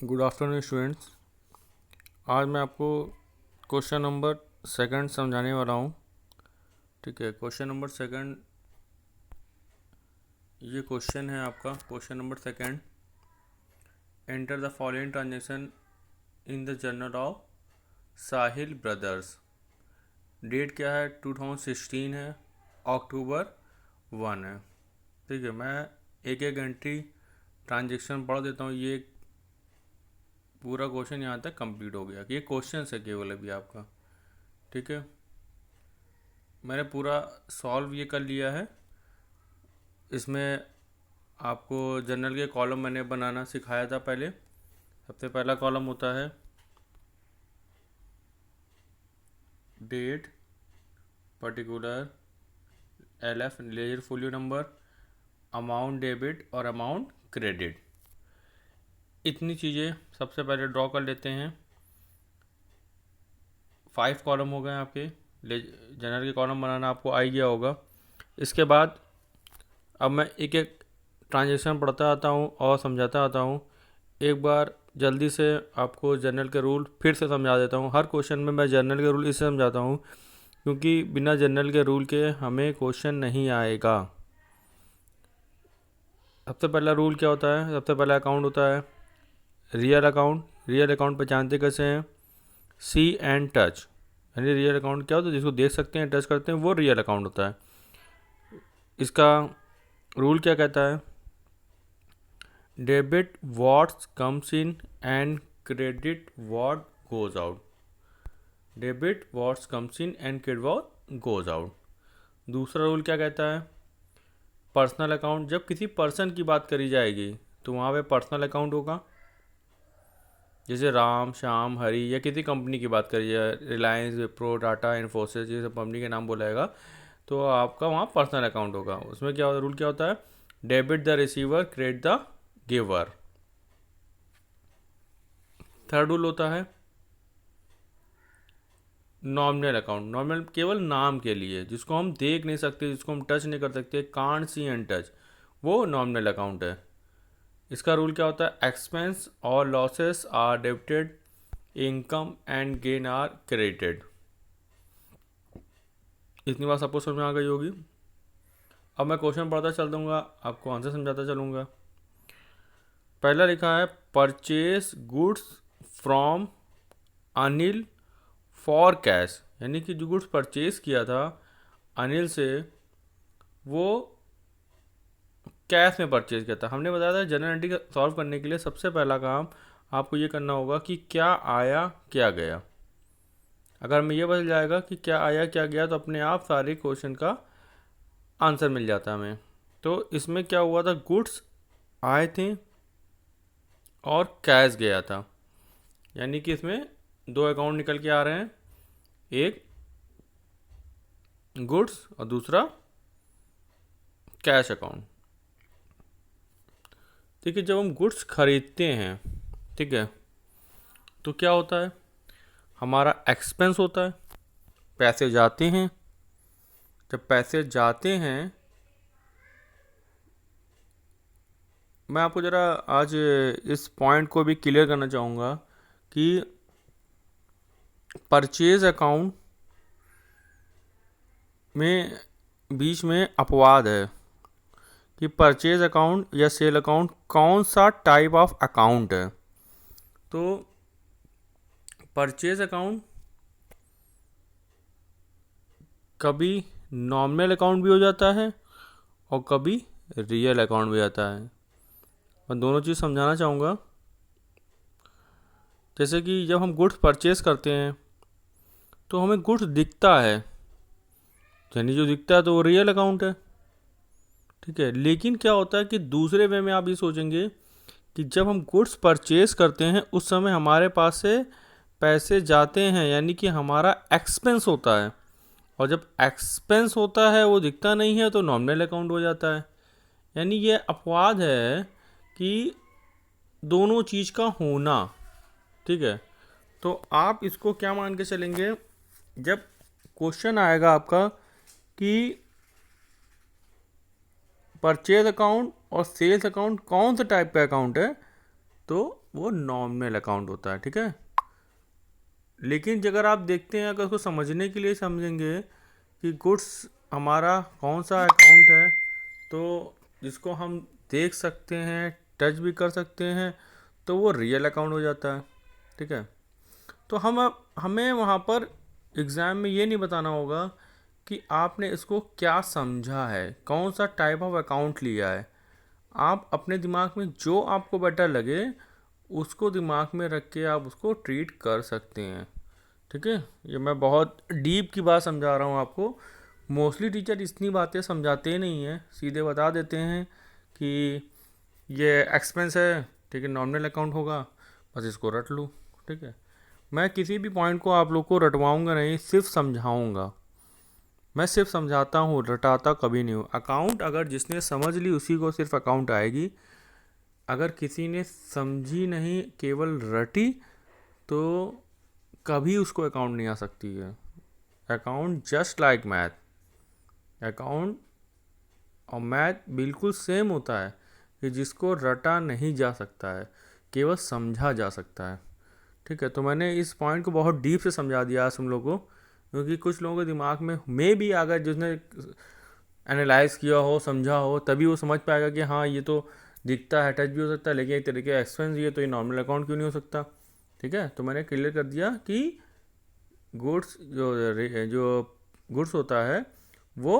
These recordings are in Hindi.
Good afternoon students. आज मैं आपको क्वेश्चन नंबर सेकंड समझाने वाला हूँ। ठीक है, क्वेश्चन नंबर सेकंड, ये क्वेश्चन है आपका question number second. Enter the following transaction in the journal of Sahil brothers. Date क्या है? 2016 है, अक्टूबर 1 है। ठीक है, मैं एक एक एंट्री ट्रांजेक्शन पढ़ देता हूँ। ये पूरा क्वेश्चन यहाँ तक कंप्लीट हो गया। ये क्वेश्चन है केवल अभी आपका। ठीक है, मैंने पूरा सॉल्व ये कर लिया है। इसमें आपको जर्नल के कॉलम मैंने बनाना सिखाया था पहले। सबसे पहला कॉलम होता है date, particular, LF ledger folio number, amount debit और अमाउंट क्रेडिट। इतनी चीज़ें सबसे पहले ड्रॉ कर लेते हैं। 5 कॉलम हो गए आपके। जर्नल के कॉलम बनाना आपको आ ही गया होगा। इसके बाद अब मैं एक एक ट्रांजेक्शन पढ़ता आता हूँ और समझाता आता हूँ। एक बार जल्दी से आपको जर्नल के रूल फिर से समझा देता हूँ। हर क्वेश्चन में मैं जर्नल के रूल इससे समझाता हूँ क्योंकि बिना जर्नल के रूल के हमें क्वेश्चन नहीं आएगा। सबसे पहला रूल क्या होता है? सबसे पहला अकाउंट होता है रियल अकाउंट। रियल अकाउंट पहचानते कैसे हैं? सी एंड टच। यानी रियल अकाउंट क्या होता है? जिसको देख सकते हैं, टच करते हैं, वो रियल अकाउंट होता है। इसका रूल क्या कहता है? Debit what comes in and credit what goes out. Debit what comes in and credit what goes out. दूसरा रूल क्या कहता है? Personal account. जब किसी पर्सन की बात करी जाएगी तो वहाँ पे पर्सनल अकाउंट होगा। जैसे राम, श्याम, हरी या किसी कंपनी की बात करी जाए, रिलायंस, विप्रो, टाटा, इन्फोसिस, ये सब कंपनी के नाम बोलाएगा तो आपका वहाँ पर्सनल अकाउंट होगा। उसमें क्या रूल क्या होता है? Debit the receiver, credit the giver. Third rule होता है नॉमिनल अकाउंट। नॉमिनल केवल नाम के लिए, जिसको हम देख नहीं सकते, जिसको हम टच नहीं कर सकते, कांट सी एंड टच, वो नॉमिनल अकाउंट है। इसका रूल क्या होता है? एक्सपेंस और losses are debited, income and gain are credited. इतनी बात सबको समझ में आ गई होगी। अब मैं क्वेश्चन पढ़ता चल दूंगा, आपको आंसर समझाता चलूँगा। पहला लिखा है purchase goods from Anil for cash. यानी कि जो गुड्स परचेज किया था अनिल से, वो कैश में परचेज किया था। हमने बताया था जनरल एंट्री सॉल्व करने के लिए सबसे पहला काम आपको ये करना होगा कि क्या आया क्या गया। अगर हमें ये बदल जाएगा कि क्या आया क्या गया तो अपने आप सारे क्वेश्चन का आंसर मिल जाता हमें। तो इसमें क्या हुआ था? गुड्स आए थे और कैश गया था। यानी कि इसमें दो अकाउंट निकल के आ रहे हैं, एक गुड्स और दूसरा कैश अकाउंट। ठीक है, जब हम गुड्स खरीदते हैं, ठीक है, तो क्या होता है? हमारा एक्सपेंस होता है, पैसे जाते हैं। जब पैसे जाते हैं, मैं आपको ज़रा आज इस पॉइंट को भी क्लियर करना चाहूँगा कि परचेज अकाउंट में बीच में अपवाद है कि परचेज अकाउंट या सेल अकाउंट कौन सा टाइप ऑफ अकाउंट है। तो परचेज अकाउंट कभी नॉमिनल अकाउंट भी हो जाता है और कभी रियल अकाउंट भी आता है। मैं दोनों चीज़ समझाना चाहूँगा। जैसे कि जब हम गुड्स परचेज करते हैं तो हमें गुड्स दिखता है, यानी जो दिखता है तो वो रियल अकाउंट है। ठीक है, लेकिन क्या होता है कि दूसरे वे में आप ये सोचेंगे कि जब हम गुड्स परचेज करते हैं उस समय हमारे पास से पैसे जाते हैं, यानी कि हमारा एक्सपेंस होता है। और जब एक्सपेंस होता है वो दिखता नहीं है तो नॉमिनल अकाउंट हो जाता है। यानी ये अपवाद है कि दोनों चीज़ का होना। ठीक है, तो आप इसको क्या मान के चलेंगे? जब क्वेश्चन आएगा आपका कि परचेज अकाउंट और सेल्स अकाउंट कौन सा टाइप का अकाउंट है, तो वो नॉमिनल अकाउंट होता है, ठीक है। लेकिन अगर आप देखते हैं, अगर उसको समझने के लिए समझेंगे कि गुड्स हमारा कौन सा अकाउंट है, तो जिसको हम देख सकते हैं, टच भी कर सकते हैं, तो वो रियल अकाउंट हो जाता है, ठीक है। तो हमें वहाँ पर एग्ज़ाम में ये नहीं बताना होगा कि आपने इसको क्या समझा है, कौन सा टाइप ऑफ अकाउंट लिया है। आप अपने दिमाग में जो आपको बेटर लगे उसको दिमाग में रख के आप उसको ट्रीट कर सकते हैं, ठीक है। ये मैं बहुत डीप की बात समझा रहा हूँ आपको। मोस्टली टीचर इतनी बातें समझाते नहीं हैं, सीधे बता देते हैं कि ये एक्सपेंस है, ठीक है, नॉमिनल अकाउंट होगा, बस इसको रट लो, ठीक है। मैं किसी भी पॉइंट को आप लोग को रटवाऊंगा नहीं, सिर्फ समझाऊंगा। मैं सिर्फ समझाता हूँ, रटाता कभी नहीं हूँ। अकाउंट अगर जिसने समझ ली उसी को सिर्फ अकाउंट आएगी। अगर किसी ने समझी नहीं, केवल रटी, तो कभी उसको अकाउंट नहीं आ सकती है। Account just like math, account और मैथ बिल्कुल सेम होता है कि जिसको रटा नहीं जा सकता है, केवल समझा जा सकता है, ठीक है। तो मैंने इस पॉइंट को बहुत डीप से समझा दिया आज तुम लोगों को, क्योंकि कुछ लोगों के दिमाग में भी अगर जिसने एनालाइज किया हो, समझा हो, तभी वो समझ पाएगा कि हाँ ये तो दिखता है, टच भी हो सकता है, लेकिन एक तरीके का एक्सपेंस ये तो ये नॉर्मल अकाउंट क्यों नहीं हो सकता, ठीक है। तो मैंने क्लियर कर दिया कि गुड्स जो गुड्स होता है वो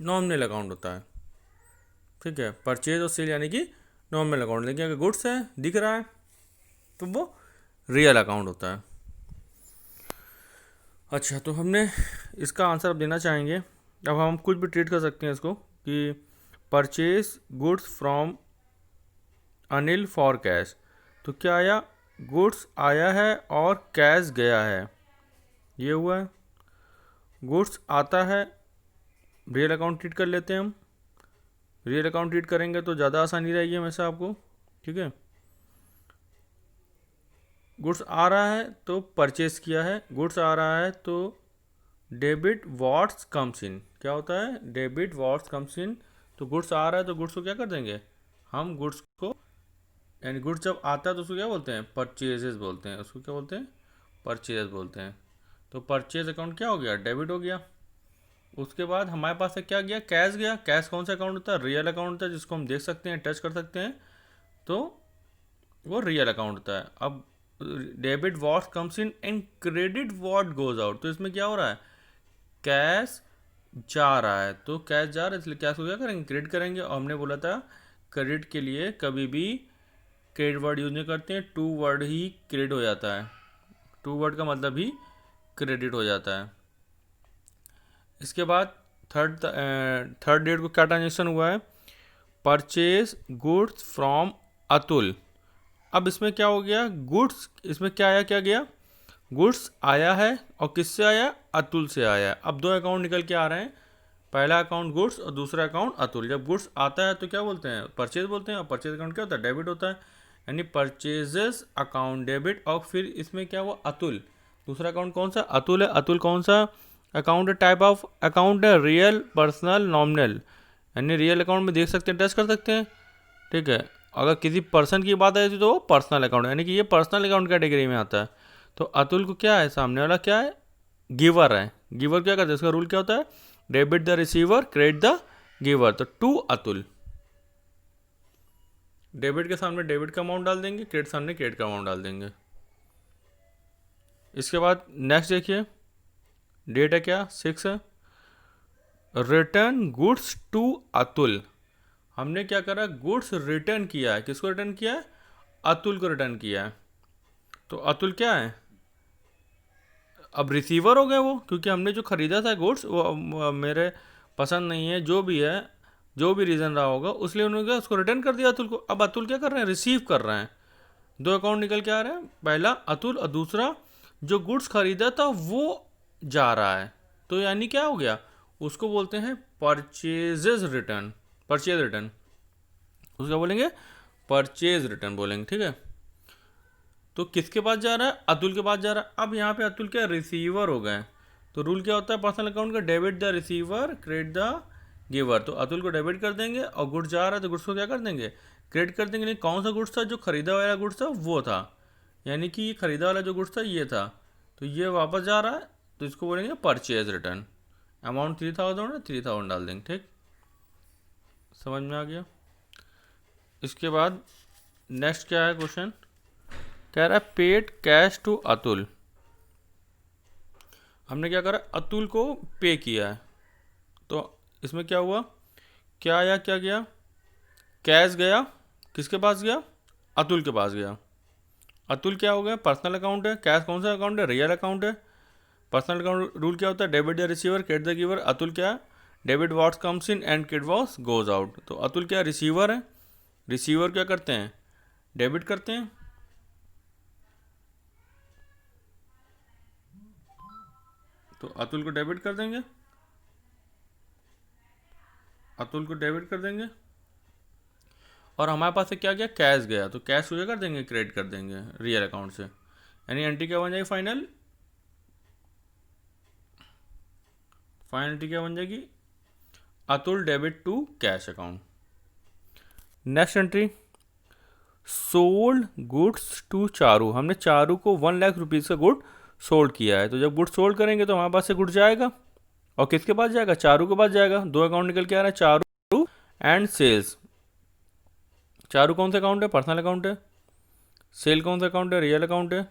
नॉमिनल अकाउंट होता है, ठीक है। परचेज और सेल यानी कि नॉमिनल अकाउंट, लेकिन अगर गुड्स है, दिख रहा है, तो वो रियल अकाउंट होता है। अच्छा, तो हमने इसका आंसर अब देना चाहेंगे। अब हम कुछ भी ट्रीट कर सकते हैं इसको कि purchase goods from Anil for cash. तो क्या आया, गुड्स आया है और कैश गया है, ये हुआ है। गुड्स आता है, रियल अकाउंट ट्रीट कर लेते हैं हम। रियल अकाउंट ट्रीट करेंगे तो ज़्यादा आसानी रहेगी हमेशा आपको, ठीक है। गुड्स आ रहा है तो परचेस किया है, गुड्स आ रहा है तो डेबिट व्हाट्स कम्स इन, क्या होता है, डेबिट व्हाट्स कम्स इन। तो गुड्स आ रहा है तो गुड्स को क्या कर देंगे हम, गुड्स को, यानी गुड्स जब आता है तो उसको क्या बोलते हैं, परचेजेस बोलते हैं, उसको क्या बोलते हैं, परचेज बोलते हैं। तो परचेज अकाउंट क्या हो गया, डेबिट हो गया। उसके बाद हमारे पास से क्या गया, कैश गया। कैश कौन सा अकाउंट होता है, रियल अकाउंट होता है, जिसको हम देख सकते हैं, टच कर सकते हैं, तो वो रियल अकाउंट होता है। अब debit what comes in and credit what goes out, तो इसमें क्या हो रहा है, कैश जा रहा है, तो कैश जा रहा है इसलिए कैश को क्या करेंगे, क्रेडिट करेंगे। और हमने बोला था क्रेडिट के लिए कभी भी क्रेडिट वर्ड यूज नहीं करते हैं, टू वर्ड ही क्रेडिट हो जाता है, टू वर्ड का मतलब ही क्रेडिट हो जाता है। इसके बाद थर्ड डेट को क्या ट्रांजेक्शन हुआ है, परचेज गुड्स फ्रॉम अतुल। अब इसमें क्या हो गया, गुड्स, इसमें क्या आया, क्या गया, गुड्स आया है और किससे आया, अतुल से आया है। अब दो अकाउंट निकल के आ रहे हैं, पहला अकाउंट गुड्स और दूसरा अकाउंट अतुल। जब गुड्स आता है तो क्या बोलते हैं, परचेज बोलते हैं, और परचेज अकाउंट क्या होता है, डेबिट होता है, यानी परचेजेस अकाउंट डेबिट। और फिर इसमें क्या हुआ, अतुल, दूसरा अकाउंट कौन सा, अतुल है। अतुल कौन सा अकाउंट है, टाइप ऑफ अकाउंट है, रियल, पर्सनल, नॉमिनल, यानी रियल अकाउंट में देख सकते हैं, टच कर सकते हैं, ठीक है। अगर किसी पर्सन की बात आई थी तो वो पर्सनल अकाउंट, यानी कि ये पर्सनल अकाउंट कैटेगरी में आता है। तो अतुल को क्या है, सामने वाला क्या है, गिवर है। गिवर क्या करता है, इसका रूल क्या होता है, debit the receiver, credit the giver. तो टू अतुल, डेबिट के सामने डेबिट का अमाउंट डाल देंगे, क्रेडिट सामने क्रेडिट का अमाउंट डाल देंगे। इसके बाद नेक्स्ट देखिए, डेट है क्या, 6 है। रिटर्न गुड्स टू अतुल, हमने क्या करा, गुड्स रिटर्न किया है, किसको रिटर्न किया है, अतुल को रिटर्न किया है। तो अतुल क्या है, अब रिसीवर हो गए वो, क्योंकि हमने जो खरीदा था गुड्स वो मेरे पसंद नहीं है, जो भी है, जो भी रीज़न रहा होगा, उसलिए उन्होंने क्या उसको रिटर्न कर दिया अतुल को। अब अतुल क्या कर रहे हैं, रिसीव कर रहे हैं। दो अकाउंट निकल के आ रहे हैं, पहला अतुल और दूसरा जो गुड्स खरीदा था वो जा रहा है। तो यानी क्या हो गया, उसको बोलते हैं परचेजेस रिटर्न, परचेज रिटर्न, उसका बोलेंगे परचेज रिटर्न बोलेंगे, ठीक है। तो किसके पास जा रहा है, अतुल के पास जा रहा है। अब यहाँ पे अतुल क्या, रिसीवर हो गए। तो रूल क्या होता है पर्सनल अकाउंट का, debit the receiver, credit the giver. तो अतुल को डेबिट कर देंगे और गुड्स जा रहा है तो गुड्स को क्या कर देंगे, क्रेडिट कर देंगे। लेकिन कौन सा गुड्स था? जो खरीदा वाला गुड्स था वो था, यानी कि ये खरीदा वाला जो गुड्स था ये था, तो ये वापस जा रहा है, तो इसको बोलेंगे परचेज रिटर्न। अमाउंट 3000 है, 3000 डाल देंगे। ठीक, समझ में आ गया। इसके बाद नेक्स्ट क्या है क्वेश्चन, कह रहा है पेड कैश टू अतुल। हमने क्या करा, अतुल को पे किया है, तो इसमें क्या हुआ, क्या आया, क्या गया, कैश गया, किसके पास गया, अतुल के पास गया। अतुल क्या हो गया, पर्सनल अकाउंट है। कैश कौन सा अकाउंट है, रियल अकाउंट है। पर्सनल अकाउंट रूल क्या होता है, debit the receiver credit the giver. Atul क्या है, debit what's comes in and credit what's goes out. तो अतुल क्या रिसीवर है, रिसीवर क्या करते हैं, डेबिट करते हैं। तो अतुल को डेबिट कर देंगे, अतुल को डेबिट कर देंगे। और हमारे पास से क्या गया, कैश गया, तो कैश को क्या कर देंगे, क्रेडिट कर देंगे रियल अकाउंट से। यानी एंट्री क्या बन जाएगी, फाइनल एंट्री क्या बन जाएगी, Atul debit to cash account. Next entry, sold goods to Charu. हमने चारू को 1 लाख रुपीज़ का गुड सोल्ड किया है। तो जब गुड सोल्ड करेंगे तो हमारे पास से गुड जाएगा, और किसके पास जाएगा, चारू के पास जाएगा। दो अकाउंट निकल के आ रहा है, चारू एंड सेल्स। चारू कौन सा अकाउंट है, पर्सनल अकाउंट है। सेल कौन सा अकाउंट है, रियल अकाउंट है।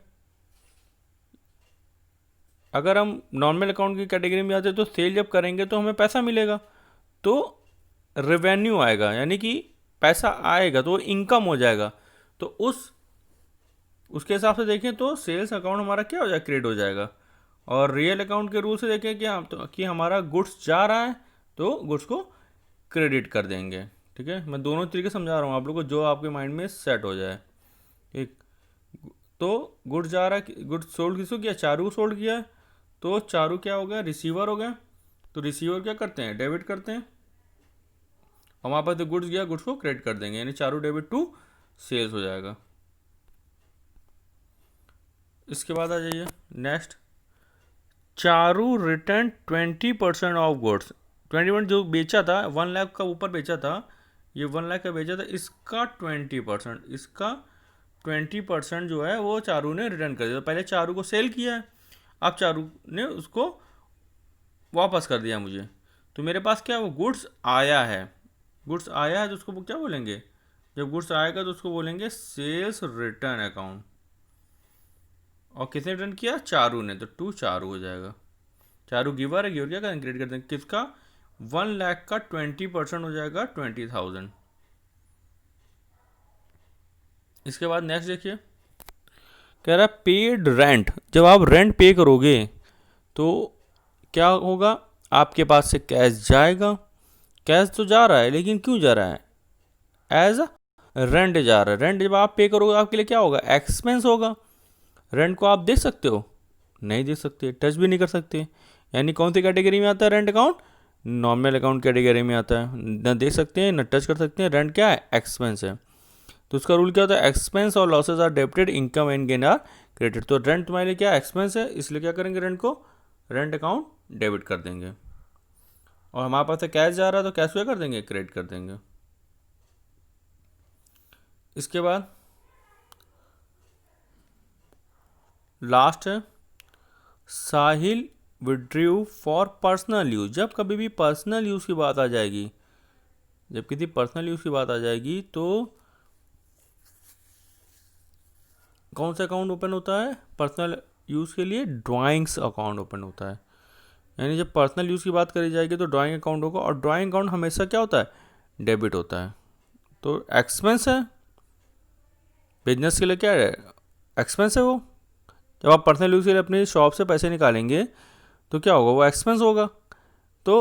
अगर हम नॉर्मल अकाउंट की कैटेगरी में आते तो सेल जब करेंगे तो हमें पैसा मिलेगा, तो रेवेन्यू आएगा, यानी कि पैसा आएगा, तो इनकम हो जाएगा। तो उसके हिसाब से देखें तो सेल्स अकाउंट हमारा क्या हो जाएगा, क्रेडिट हो जाएगा। और रियल अकाउंट के रूल से देखें कि हमारा गुड्स जा रहा है तो गुड्स को क्रेडिट कर देंगे। ठीक है, मैं दोनों तरीके समझा रहा हूँ आप लोग को, जो आपके माइंड में सेट हो जाए। ठीक, तो गुड्स जा रहा है, गुड्स सोल्ड किसको किया, चारू को सोल्ड किया है, तो चारू क्या हो गया, रिसीवर हो गया। तो रिसीवर क्या करते हैं, डेबिट करते हैं। हमारे पास तो गुड्स गया, गुड्स को क्रेडिट कर देंगे, यानी चारू डेबिट टू सेल्स हो जाएगा। इसके बाद आ जाइए next, Charu return 20% of goods. 20% जो बेचा था, 1 लाख का ऊपर बेचा था, ये 1 लाख का बेचा था, इसका 20%, इसका 20% जो है वो चारू ने रिटर्न कर दिया। तो पहले चारू को सेल किया है, अब चारू ने उसको वापस कर दिया मुझे। तो मेरे पास क्या, वो गुड्स आया है, गुड्स आया है तो उसको क्या बोलेंगे, जब गुड्स आएगा तो उसको बोलेंगे सेल्स रिटर्न अकाउंट। और किसने रिटर्न किया, चारू ने, तो टू चारू हो जाएगा। चारू गिवर है, गिवर क्या करेंगे, क्रेडिट कर देंगे। किसका, 1 लाख का 20% हो जाएगा 20,000। इसके बाद नेक्स्ट देखिए, कह रहा है पेड रेंट। जब आप रेंट पे करोगे तो क्या होगा, आपके पास से कैश जाएगा। कैश तो जा रहा है, लेकिन क्यों जा रहा है, एज रेंट जा रहा है। रेंट जब आप पे करोगे आपके लिए क्या होगा, एक्सपेंस होगा। रेंट को आप देख सकते हो, नहीं देख सकते, टच भी नहीं कर सकते। यानी कौन सी कैटेगरी में आता है rent account, normal account category में आता है। न देख सकते हैं न टच कर सकते हैं। रेंट क्या है, एक्सपेंस है। तो उसका रूल क्या होता है, एक्सपेंस और losses are debited, income and gain are credit. तो रेंट तुम्हारे लिए क्या एक्सपेंस है, इसलिए क्या करेंगे, रेंट को रेंट अकाउंट डेबिट कर देंगे। और हमारे पास से कैश जा रहा है तो कैश क्या कर देंगे, क्रेडिट कर देंगे। इसके बाद लास्ट है, साहिल विड्रू फॉर पर्सनल यूज़। जब कभी भी पर्सनल यूज़ की बात आ जाएगी, जब किसी पर्सनल यूज़ की बात आ जाएगी तो कौन सा अकाउंट ओपन होता है, पर्सनल यूज़ के लिए ड्राइंग्स अकाउंट ओपन होता है। यानी जब पर्सनल यूज़ की बात करी जाएगी तो ड्राइंग अकाउंट होगा, और ड्राइंग अकाउंट हमेशा क्या होता है, डेबिट होता है। तो एक्सपेंस है, बिजनेस के लिए क्या है, एक्सपेंस है वो। जब आप पर्सनल यूज़ के लिए अपनी शॉप से पैसे निकालेंगे तो क्या होगा, वो एक्सपेंस होगा। तो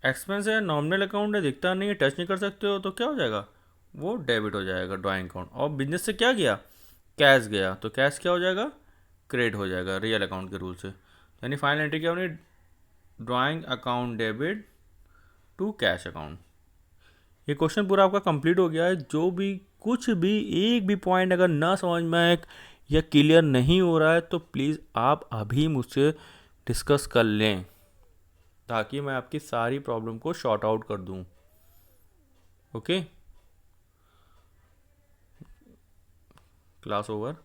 एक्सपेंस है, नॉमिनल अकाउंट है, दिखता नहीं है, टच नहीं कर सकते हो, तो क्या हो जाएगा, वो डेबिट हो जाएगा ड्राइंग अकाउंट। और बिजनेस से क्या गया, कैश गया, तो कैश क्या हो जाएगा, क्रेडिट हो जाएगा रियल अकाउंट के रूल से। यानी फाइनल एंट्री क्या होनी, drawing account debit to cash account. ये क्वेश्चन पूरा आपका कंप्लीट हो गया है। जो भी कुछ भी एक भी पॉइंट अगर ना समझ में आए या क्लियर नहीं हो रहा है तो प्लीज़ आप अभी मुझसे डिस्कस कर लें। ताकि मैं आपकी सारी प्रॉब्लम को शॉर्ट आउट कर दूं। Okay, class over.